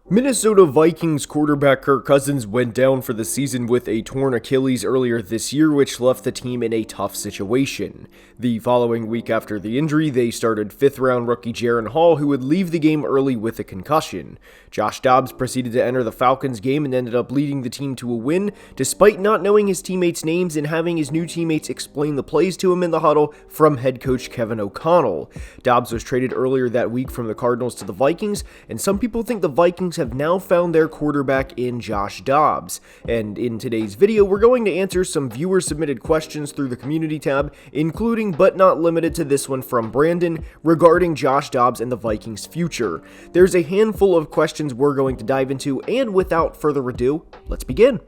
Minnesota Vikings quarterback Kirk Cousins went down for the season with a torn Achilles earlier this year, which left the team in a tough situation. The following week after the injury, they started 5th-round rookie Jaren Hall, who would leave the game early with a concussion. Josh Dobbs proceeded to enter the Falcons game and ended up leading the team to a win, despite not knowing his teammates' names and having his new teammates explain the plays to him in the huddle from head coach Kevin O'Connell. Dobbs was traded earlier that week from the Cardinals to the Vikings, and some people think the Vikings have now found their quarterback in Josh Dobbs. And in today's video, we're going to answer some viewer-submitted questions through the community tab, including but not limited to this one from Brandon regarding Josh Dobbs and the Vikings' future. There's a handful of questions we're going to dive into, and without further ado, let's begin.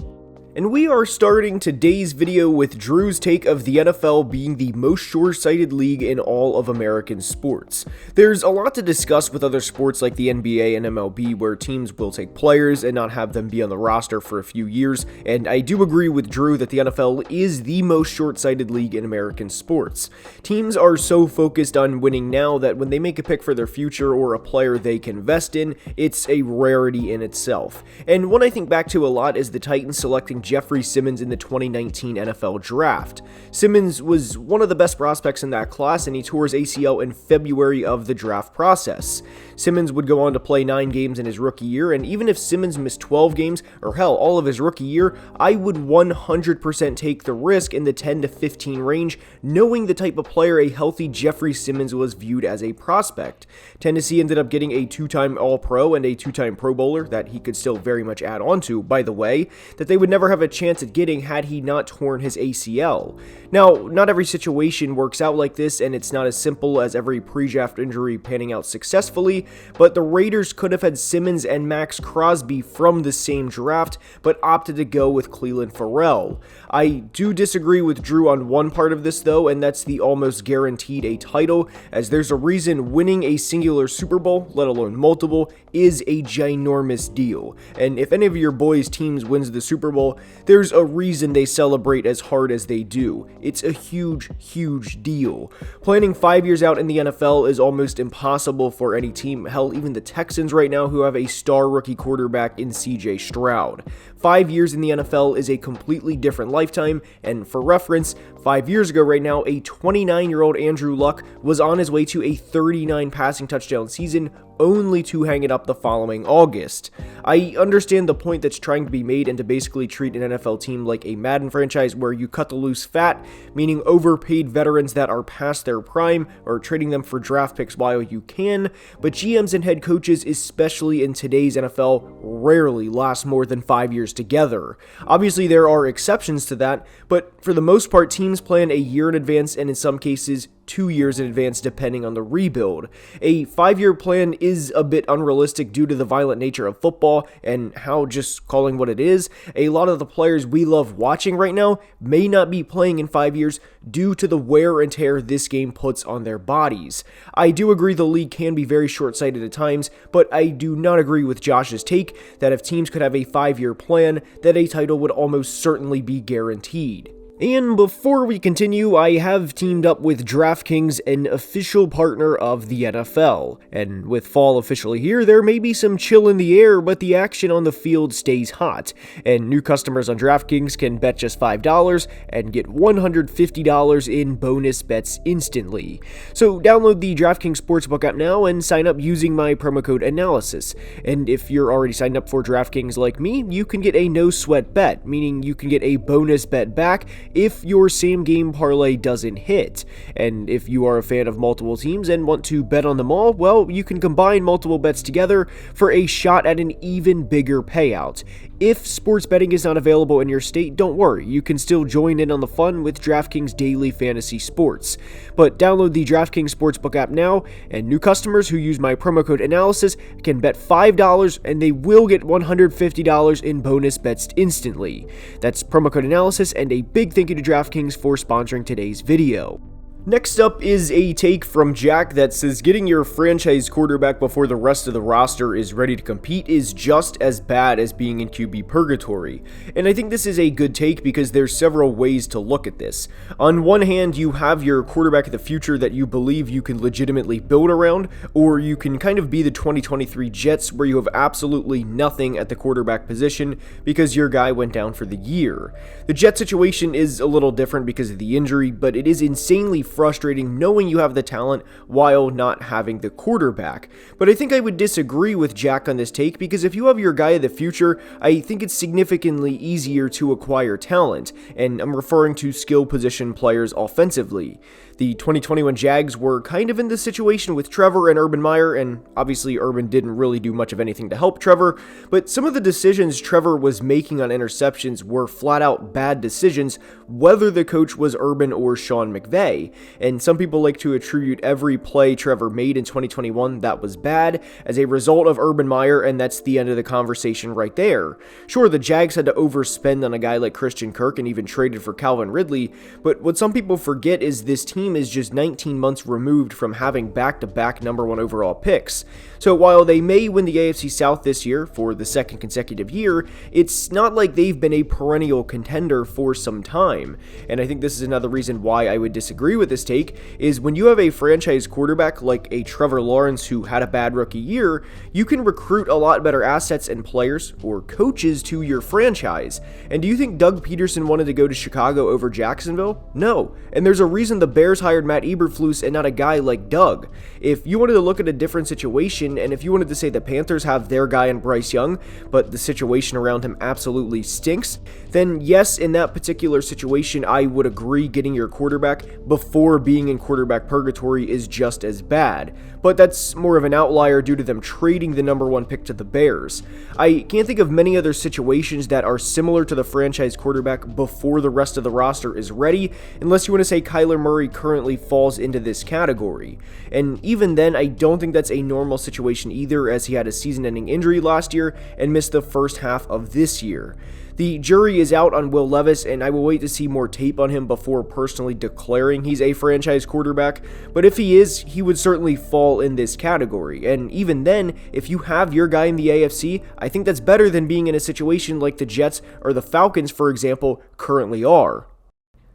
And we are starting today's video with Drew's take of the NFL being the most short-sighted league in all of American sports. There's a lot to discuss with other sports like the NBA and MLB, where teams will take players and not have them be on the roster for a few years, and I do agree with Drew that the NFL is the most short-sighted league in American sports. Teams are so focused on winning now that when they make a pick for their future or a player they can invest in, it's a rarity in itself. And one I think back to a lot is the Titans selecting Jeffrey Simmons in the 2019 NFL Draft. Simmons was one of the best prospects in that class, and he tore his ACL in February of the draft process. Simmons would go on to play 9 games in his rookie year, and even if Simmons missed 12 games, or hell, all of his rookie year, I would 100% take the risk in the 10 to 15 range, knowing the type of player a healthy Jeffrey Simmons was viewed as a prospect. Tennessee ended up getting a 2-time All-Pro and a 2-time Pro Bowler that he could still very much add on to, by the way, that they would never have a chance at getting had he not torn his ACL. Now, not every situation works out like this, and it's not as simple as every pre-draft injury panning out successfully, but the Raiders could have had Simmons and Max Crosby from the same draft, but opted to go with Clelin Ferrell. I do disagree with Drew on one part of this though, and that's the almost guaranteed a title, as there's a reason winning a singular Super Bowl, let alone multiple, is a ginormous deal. And if any of your boys' teams wins the Super Bowl, there's a reason they celebrate as hard as they do. It's a huge, huge deal. Planning 5 years out in the NFL is almost impossible for any team. Hell, even the Texans right now, who have a star rookie quarterback in CJ Stroud. 5 years in the NFL is a completely different lifetime, and for reference, 5 years ago right now, a 29-year-old Andrew Luck was on his way to a 39 passing touchdown season, only to hang it up the following August. I understand the point that's trying to be made and to basically treat an NFL team like a Madden franchise where you cut the loose fat, meaning overpaid veterans that are past their prime or trading them for draft picks while you can, but GMs and head coaches, especially in today's NFL, rarely last more than 5 years together. Obviously there are exceptions to that, but for the most part teams plan a year in advance and in some cases 2 years in advance depending on the rebuild. A 5-year plan is a bit unrealistic due to the violent nature of football and how, just calling what it is, a lot of the players we love watching right now may not be playing in 5 years due to the wear and tear this game puts on their bodies. I do agree the league can be very short-sighted at times, but I do not agree with Josh's take that if teams could have a 5-year plan, that a title would almost certainly be guaranteed. And before we continue, I have teamed up with DraftKings, an official partner of the NFL. And with fall officially here, there may be some chill in the air, but the action on the field stays hot. And new customers on DraftKings can bet just $5 and get $150 in bonus bets instantly. So download the DraftKings Sportsbook app now and sign up using my promo code ANALYSIS. And if you're already signed up for DraftKings like me, you can get a no-sweat bet, meaning you can get a bonus bet back if your same game parlay doesn't hit. And if you are a fan of multiple teams and want to bet on them all, well, you can combine multiple bets together for a shot at an even bigger payout. If sports betting is not available in your state, don't worry, you can still join in on the fun with DraftKings Daily Fantasy Sports. But download the DraftKings Sportsbook app now, and new customers who use my promo code ANALYSIS can bet $5 and they will get $150 in bonus bets instantly. That's promo code ANALYSIS, and a big thank you to DraftKings for sponsoring today's video. Next up is a take from Jack that says getting your franchise quarterback before the rest of the roster is ready to compete is just as bad as being in QB purgatory. And I think this is a good take because there's several ways to look at this. On one hand, you have your quarterback of the future that you believe you can legitimately build around, or you can kind of be the 2023 Jets where you have absolutely nothing at the quarterback position because your guy went down for the year. The Jet situation is a little different because of the injury, but it is insanely frustrating knowing you have the talent while not having the quarterback. But I think I would disagree with Jack on this take because if you have your guy of the future, I think it's significantly easier to acquire talent, and I'm referring to skill position players offensively. The 2021 Jags were kind of in this situation with Trevor and Urban Meyer, and obviously Urban didn't really do much of anything to help Trevor, but some of the decisions Trevor was making on interceptions were flat out bad decisions, whether the coach was Urban or Sean McVay. And some people like to attribute every play Trevor made in 2021 that was bad as a result of Urban Meyer, and that's the end of the conversation right there. Sure, the Jags had to overspend on a guy like Christian Kirk and even traded for Calvin Ridley, but what some people forget is this team is just 19 months removed from having back-to-back number 1 overall picks. So while they may win the AFC South this year for the second consecutive year, it's not like they've been a perennial contender for some time. And I think this is another reason why I would disagree with this take, is when you have a franchise quarterback like a Trevor Lawrence who had a bad rookie year, you can recruit a lot better assets and players or coaches to your franchise. And do you think Doug Peterson wanted to go to Chicago over Jacksonville? No. And there's a reason the Bears hired Matt Eberflus and not a guy like Doug. If you wanted to look at a different situation, and if you wanted to say the Panthers have their guy in Bryce Young, but the situation around him absolutely stinks, then yes, in that particular situation, I would agree getting your quarterback before being in quarterback purgatory is just as bad. But that's more of an outlier due to them trading the number 1 pick to the Bears. I can't think of many other situations that are similar to the franchise quarterback before the rest of the roster is ready, unless you want to say Kyler Murray currently falls into this category. And even then, I don't think that's a normal situation either, as he had a season-ending injury last year and missed the first half of this year. The jury is out on Will Levis, and I will wait to see more tape on him before personally declaring he's a franchise quarterback, but if he is, he would certainly fall in this category. And even then, if you have your guy in the AFC, I think that's better than being in a situation like the Jets or the Falcons, for example, currently are.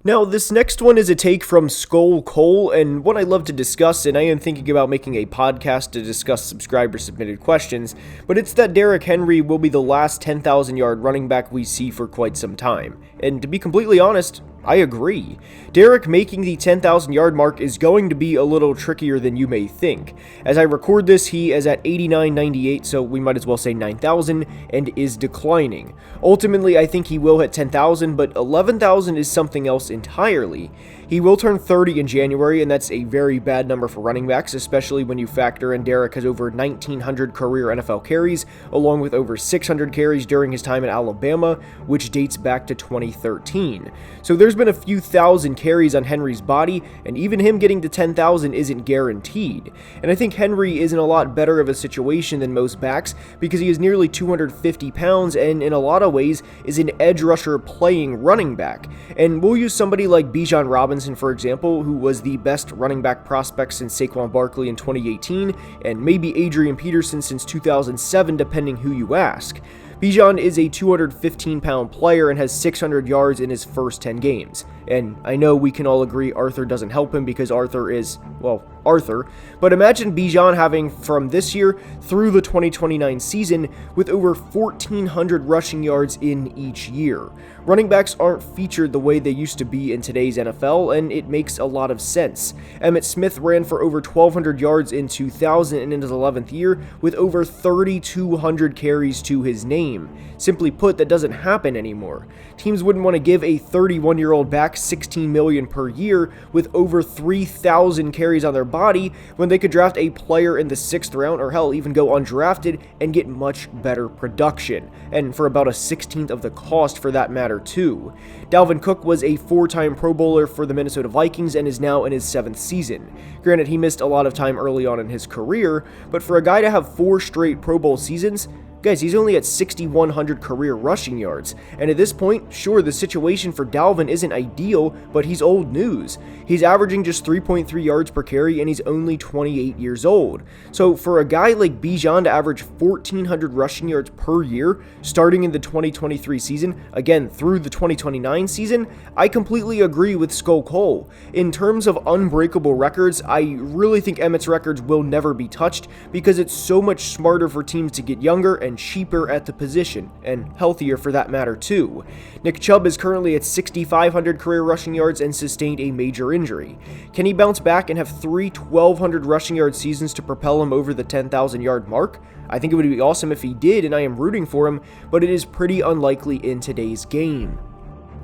Now, this next one is a take from Skull Cole, and one I love to discuss, and I am thinking about making a podcast to discuss subscriber-submitted questions, but it's that Derrick Henry will be the last 10,000-yard running back we see for quite some time. And to be completely honest, I agree. Derrick making the 10,000-yard mark is going to be a little trickier than you may think. As I record this, he is at 89.98, so we might as well say 9,000, and is declining. Ultimately, I think he will hit 10,000, but 11,000 is something else entirely. He will turn 30 in January, and that's a very bad number for running backs, especially when you factor in Derrick has over 1,900 career NFL carries, along with over 600 carries during his time at Alabama, which dates back to 2013. So there's been a few thousand carries on Henry's body, and even him getting to 10,000 isn't guaranteed. And I think Henry is in a lot better of a situation than most backs because he is nearly 250 pounds and in a lot of ways is an edge rusher playing running back. And we'll use somebody like Bijan Robinson, for example, who was the best running back prospect since Saquon Barkley in 2018, and maybe Adrian Peterson since 2007, depending who you ask. Bijan is a 215-pound player and has 600 yards in his first 10 games. And I know we can all agree Arthur doesn't help him because Arthur is, well, Arthur. But imagine Bijan having from this year through the 2029 season with over 1,400 rushing yards in each year. Running backs aren't featured the way they used to be in today's NFL, and it makes a lot of sense. Emmitt Smith ran for over 1,200 yards in 2000 and in his 11th year with over 3,200 carries to his name. Simply put, that doesn't happen anymore. Teams wouldn't want to give a 31-year-old back $16 million per year with over 3,000 carries on their body when they could draft a player in the 6th round, or hell, even go undrafted and get much better production, and for about a 16th of the cost for that matter too. Dalvin Cook was a 4-time Pro Bowler for the Minnesota Vikings and is now in his 7th season. Granted, he missed a lot of time early on in his career, but for a guy to have 4 straight Pro Bowl seasons, Guys, he's only at 6,100 career rushing yards, and at this point, sure, the situation for Dalvin isn't ideal, but he's old news. He's averaging just 3.3 yards per carry, and he's only 28 years old. So for a guy like Bijan to average 1,400 rushing yards per year, starting in the 2023 season, again through the 2029 season, I completely agree with Skull Cole. In terms of unbreakable records, I really think Emmett's records will never be touched because it's so much smarter for teams to get younger and cheaper at the position, and healthier for that matter too. Nick Chubb is currently at 6,500 career rushing yards and sustained a major injury. Can he bounce back and have 3 1,200 rushing yard seasons to propel him over the 10,000 yard mark? I think it would be awesome if he did, and I am rooting for him, but it is pretty unlikely in today's game.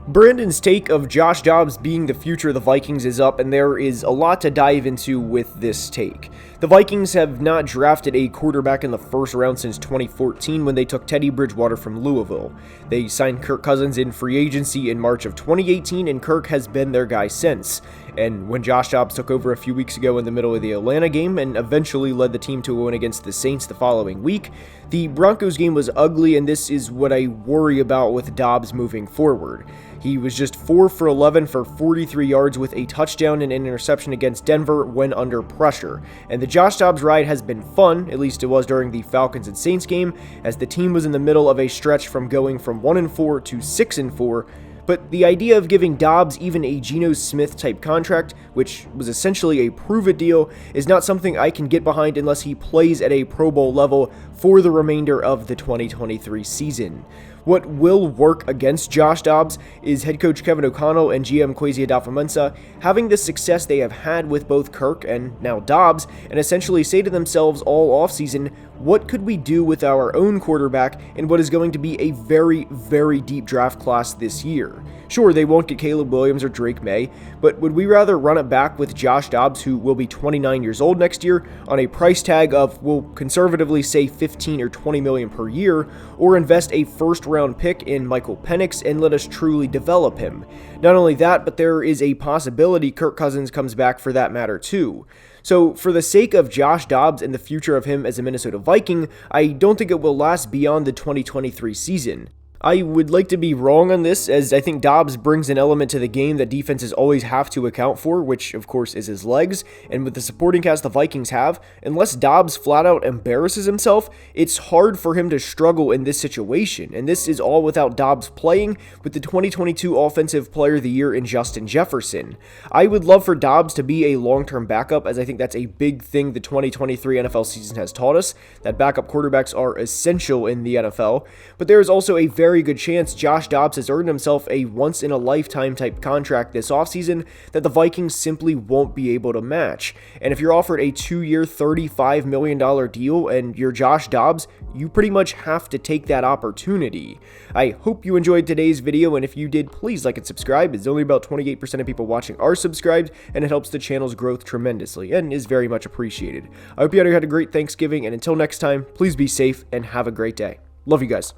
Brandon's take of Josh Dobbs being the future of the Vikings is up, and there is a lot to dive into with this take. The Vikings have not drafted a quarterback in the first round since 2014 when they took Teddy Bridgewater from Louisville. They signed Kirk Cousins in free agency in March of 2018, and Kirk has been their guy since. And when Josh Dobbs took over a few weeks ago in the middle of the Atlanta game and eventually led the team to a win against the Saints the following week, the Broncos game was ugly, and this is what I worry about with Dobbs moving forward. He was just 4 for 11 for 43 yards with a touchdown and an interception against Denver when under pressure. And the Josh Dobbs ride has been fun, at least it was during the Falcons and Saints game, as the team was in the middle of a stretch from going from 1-4 to 6-4. But the idea of giving Dobbs even a Geno Smith type contract, which was essentially a prove-it deal, is not something I can get behind unless he plays at a Pro Bowl level for the remainder of the 2023 season. What will work against Josh Dobbs is head coach Kevin O'Connell and GM Kwesi Adofo-Mensah having the success they have had with both Kirk and now Dobbs, and essentially say to themselves all offseason, what could we do with our own quarterback in what is going to be a very, very deep draft class this year? Sure, they won't get Caleb Williams or Drake May, but would we rather run it back with Josh Dobbs, who will be 29 years old next year, on a price tag of, we'll conservatively say 15 or 20 million per year, or invest a first-round pick in Michael Penix and let us truly develop him? Not only that, but there is a possibility Kirk Cousins comes back for that matter too. So for the sake of Josh Dobbs and the future of him as a Minnesota Viking, I don't think it will last beyond the 2023 season. I would like to be wrong on this, as I think Dobbs brings an element to the game that defenses always have to account for, which of course is his legs, and with the supporting cast the Vikings have, unless Dobbs flat out embarrasses himself, it's hard for him to struggle in this situation, and this is all without Dobbs playing with the 2022 Offensive Player of the Year in Justin Jefferson. I would love for Dobbs to be a long-term backup, as I think that's a big thing the 2023 NFL season has taught us, that backup quarterbacks are essential in the NFL, but there is also a very good chance Josh Dobbs has earned himself a once-in-a-lifetime type contract this offseason that the Vikings simply won't be able to match. And if you're offered a 2-year, $35 million deal and you're Josh Dobbs, you pretty much have to take that opportunity. I hope you enjoyed today's video, and if you did, please like and subscribe. It's only about 28% of people watching are subscribed, and it helps the channel's growth tremendously and is very much appreciated. I hope you had a great Thanksgiving, and until next time, please be safe and have a great day. Love you guys.